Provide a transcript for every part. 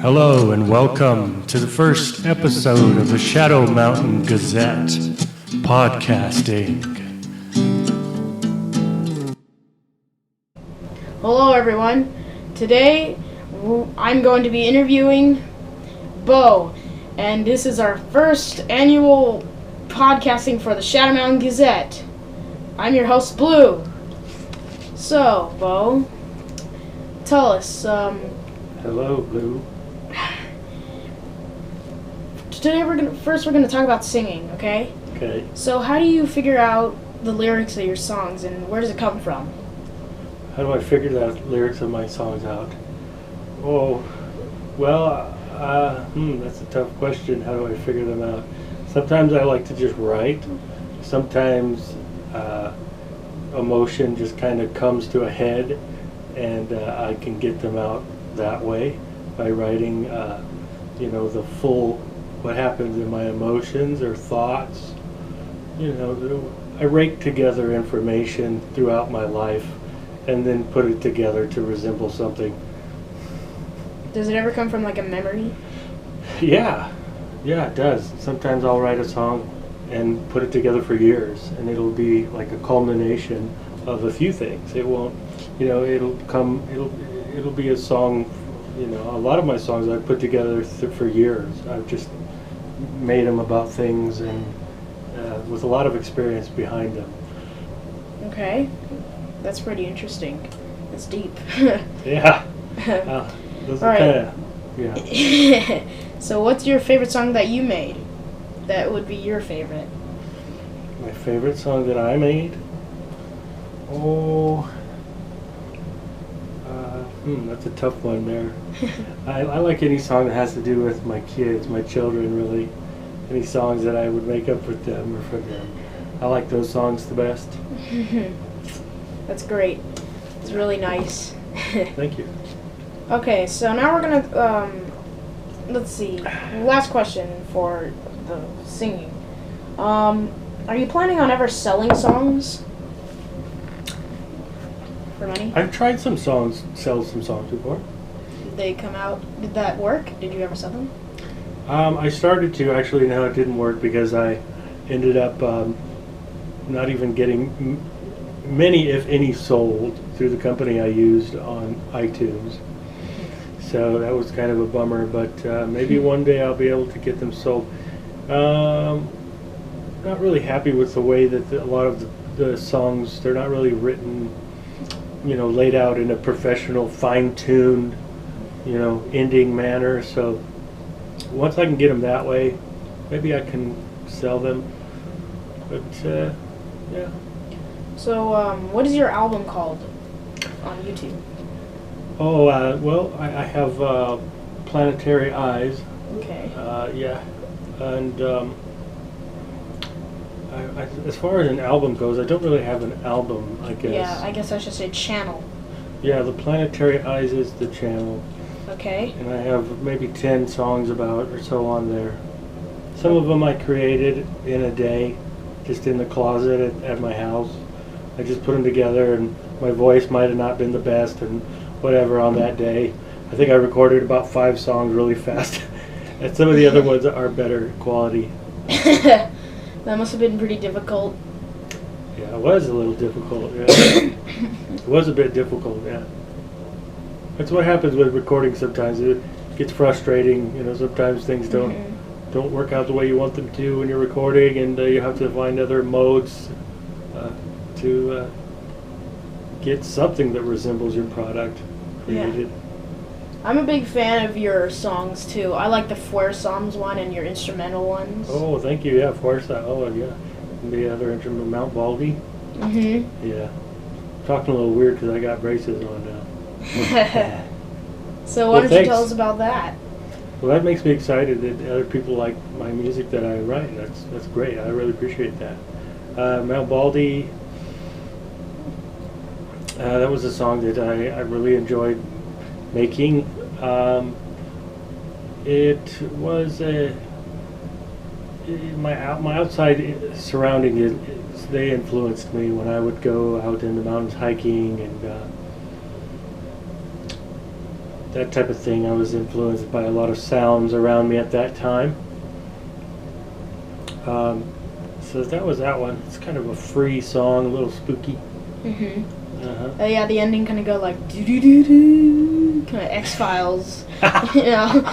Hello and welcome to the first episode of the Shadow Mountain Gazzet podcasting. Hello everyone. Today I'm going to be interviewing Beau, and this is our first annual podcasting for the Shadow Mountain Gazzet. I'm your host, Blue. So, Beau, tell us. Hello, Blue. Today we're gonna talk about singing, okay? Okay. So, how do you figure out the lyrics of your songs, and where does it come from? How do I figure the lyrics of my songs out? Oh, well, that's a tough question. How do I figure them out? Sometimes I like to just write. Sometimes emotion just kind of comes to a head, and I can get them out that way by writing, the full, what happens in my emotions or thoughts. I rake together information throughout my life and then put it together to resemble something. Does it ever come from like a memory? Yeah, it does. Sometimes I'll write a song and put it together for years, and it'll be like a culmination of a few things. It won't, it'll be a song. A lot of my songs I've put together for years. I've just made them about things and with a lot of experience behind them. Okay, that's pretty interesting. That's deep. Yeah. Those are kind of, yeah. So what's your favorite song that you made? That would be your favorite. My favorite song that I made? Oh, that's a tough one there. I like any song that has to do with my kids, my children, really. Any songs that I would make up with them or for them. I like those songs the best. That's great. It's really nice. Thank you. Okay, so now we're gonna, let's see. Last question for the singing. Are you planning on ever selling songs for money? I've tried sell some songs before. Did they come out? Did that work? Did you ever sell them? I started to, actually. Now it didn't work because I ended up not even getting many, if any, sold through the company I used on iTunes. So that was kind of a bummer, but maybe one day I'll be able to get them sold. Not really happy with the way that a lot of the songs, they're not really written, laid out in a professional, fine-tuned, ending manner. So once I can get them that way, maybe I can sell them. But, yeah. So, what is your album called on YouTube? Oh, well, I have Planetary Eyes. Okay. Yeah. And as far as an album goes, I don't really have an album, I guess. Yeah, I guess I should say channel. Yeah, the Planetary Eyes is the channel. Okay. And I have maybe 10 songs about or so on there. Some of them I created in a day, just in the closet at my house. I just put them together, and my voice might have not been the best and whatever on that day. I think I recorded about 5 songs really fast. And some of the other ones are better quality. That must have been pretty difficult. Yeah, it was a little difficult, yeah. It was a bit difficult, yeah. That's what happens with recording sometimes. It gets frustrating, sometimes things don't work out the way you want them to when you're recording, and you have to find other modes to get something that resembles your product created. Yeah. I'm a big fan of your songs too. I like the Fuerzas one and your instrumental ones. Oh, thank you. Yeah, Fuerza. Oh, yeah. And the other instrument, Mount Baldy. Yeah. Talking a little weird because I got braces on now. So why don't you tell us about that? Well, that makes me excited that other people like my music that I write. That's great. I really appreciate that. Mount Baldy. That was a song that I really enjoyed making. It my outside surrounding they influenced me when I would go out in the mountains hiking and that type of thing. I was influenced by a lot of sounds around me at that time. So that was that one. It's kind of a free song, a little spooky. Mhm. Uh-huh. Yeah, the ending kind of go like do do do do, kind of X-Files, you know.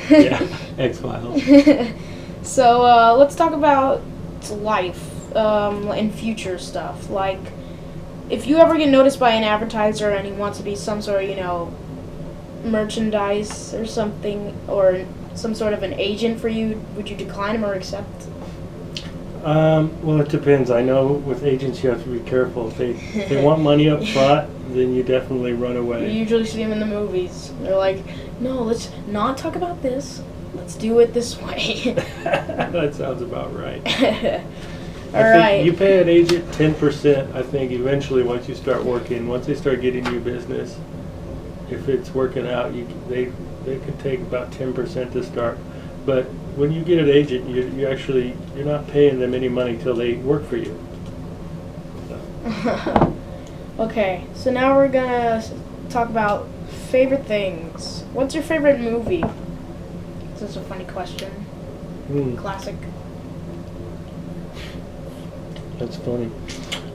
Yeah, X-Files. So let's talk about life and future stuff. Like, if you ever get noticed by an advertiser and he wants to be some sort of, you know, merchandise or something, or some sort of an agent for you, would you decline him or accept? Well, it depends. I know with agents you have to be careful. If they want money up front, then you definitely run You away. usually see them in the movies. They're like, no, let's not talk about this. Let's do it this way. That sounds about right. All right. You pay an agent 10%. I think eventually, once you start working, once they start getting you business, if it's working out, they could take about 10% to start. But when you get an agent, you're not paying them any money till they work for you. So. Okay, so now we're gonna talk about favorite things. What's your favorite movie? This is a funny question. Classic. That's funny.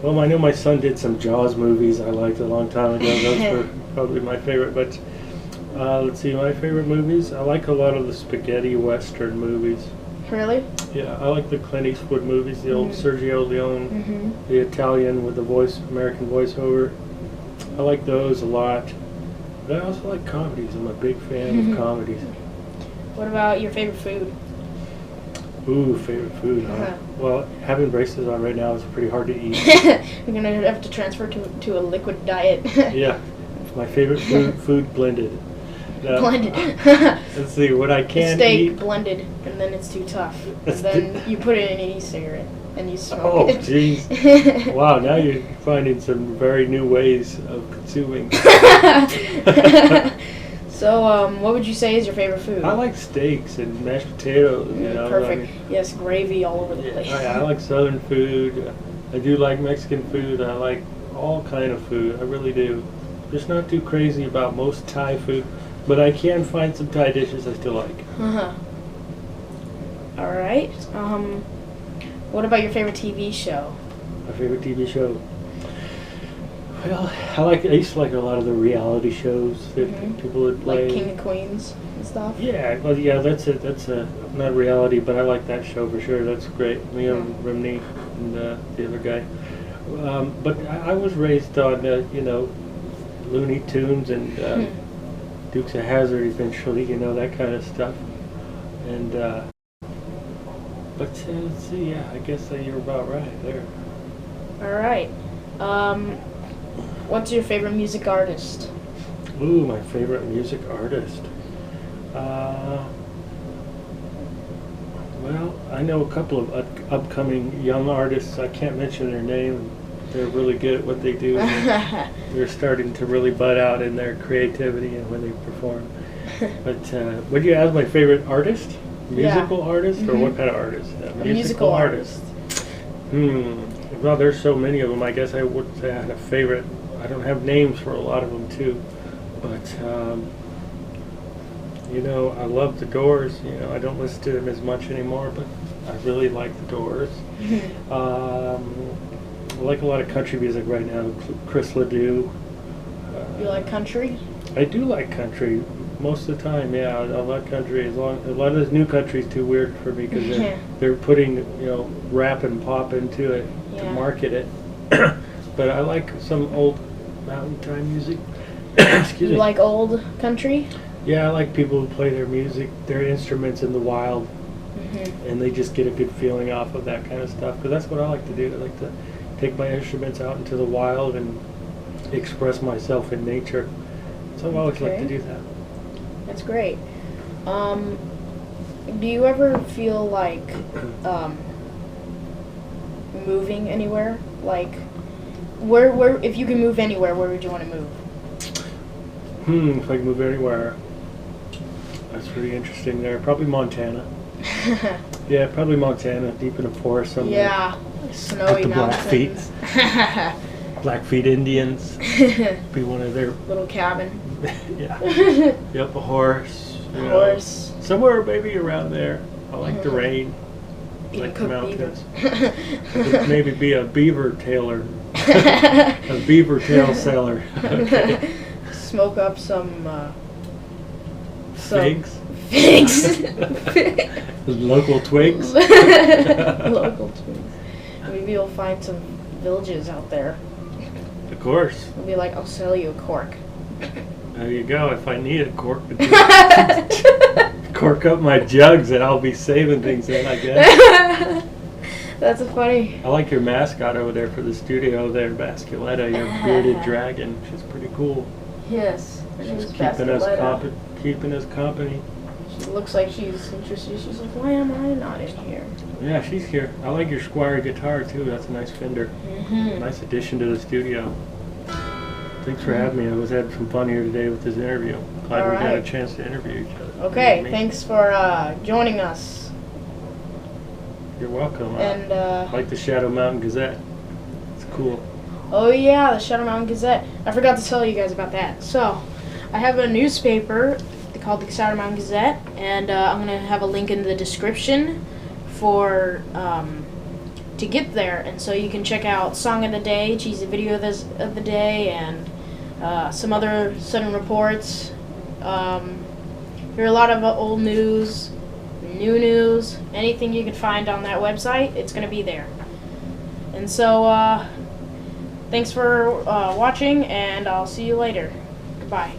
Well, I know my son did some Jaws movies I liked a long time ago. Those were probably my favorite. But let's see, my favorite movies. I like a lot of the spaghetti western movies. Really? Yeah, I like the Clint Eastwood movies, the old Sergio Leone, the Italian with the American voiceover. I like those a lot. But I also like comedies. I'm a big fan of comedies. What about your favorite food? Ooh, favorite food, huh? Well, having braces on right now is pretty hard to eat. You're gonna have to transfer to a liquid diet. Yeah, my favorite food blended. Blended. Let's see, what I can Steak eat. blended, and then it's too tough. And then you put it in an e-cigarette, and you smoke Oh, it. jeez. Wow, now you're finding some very new ways of consuming. So, what would you say is your favorite food? I like steaks and mashed potatoes. You know, Perfect. Yes, gravy all over the place. I like Southern food. I do like Mexican food. I like all kind of food. I really do. Just not too crazy about most Thai food, but I can find some Thai dishes I still like. All right. What about your favorite TV show? My favorite TV show. Well, I used to like a lot of the reality shows that people would play. Like King of Queens and stuff? Yeah, well, yeah, that's not reality, but I like that show for sure. That's great. Liam Rimney and the other guy. But I was raised on, Looney Tunes and Dukes of Hazzard eventually, that kind of stuff. And, but let's see, yeah, I guess you're about right there. All right. What's your favorite music artist? Ooh, my favorite music artist. Well, I know a couple of upcoming young artists. I can't mention their name. They're really good at what they do. They're starting to really bud out in their creativity and when they perform. But would you ask my favorite artist? Musical artist or what kind of artist? A musical artist. Well, there's so many of them. I guess I wouldn't say I had a favorite. I don't have names for a lot of them too. But I love the Doors. I don't listen to them as much anymore, but I really like the Doors. I like a lot of country music right now. Chris Ledoux. You like country? I do like country most of the time. Yeah, I like country. A lot of this new country is too weird for me because they're putting rap and pop into it to market it. But I like some old mountain time music. Excuse me. You like old country? Yeah, I like people who play their music, their instruments in the wild, and they just get a good feeling off of that kind of stuff. Because that's what I like to do. I like to take my instruments out into the wild and express myself in nature. So I always like to do that. That's great. Do you ever feel like moving anywhere? Like, where if you can move anywhere, where would you want to move? If I can move anywhere, that's pretty interesting there. Probably Montana. Yeah, probably Montana, deep in the forest somewhere. Yeah, snowy With the mountains. Blackfeet Indians. Be one of their Little cabin. yeah. Yep, a horse. A horse. Somewhere maybe around there. I like the rain. I like the mountains. I could maybe be a beaver tailer. A beaver tail seller. Okay. Smoke up some Figs. Figs. Local twigs. Local twigs. Maybe you'll find some villages out there. Of course. We'll be like, I'll sell you a cork. There you go. If I need a cork to cork up my jugs, and I'll be saving things then, I guess. That's funny. I like your mascot over there for the studio there, Basculetta, your bearded dragon. She's pretty cool. Yes. She's keeping us company. She looks like she's interested. She's like, why am I not in here? Yeah, she's here. I like your Squire guitar too. That's a nice Fender. Nice addition to the studio. Thanks for having me. I was having some fun here today with this interview. Glad we got a chance to interview each other. Okay, thanks for joining us. You're welcome. And I like the Shadow Mountain Gazzet. It's cool. Oh yeah, the Shadow Mountain Gazzet. I forgot to tell you guys about that. So, I have a newspaper called the Shadow Mountain Gazzet, and I'm gonna have a link in the description for to get there, and so you can check out Song of the Day, Cheesy Video of the Day, and some other sudden reports. Hear a lot of old news, new news, anything you can find on that website, it's gonna be there. And so, thanks for watching, and I'll see you later. Goodbye.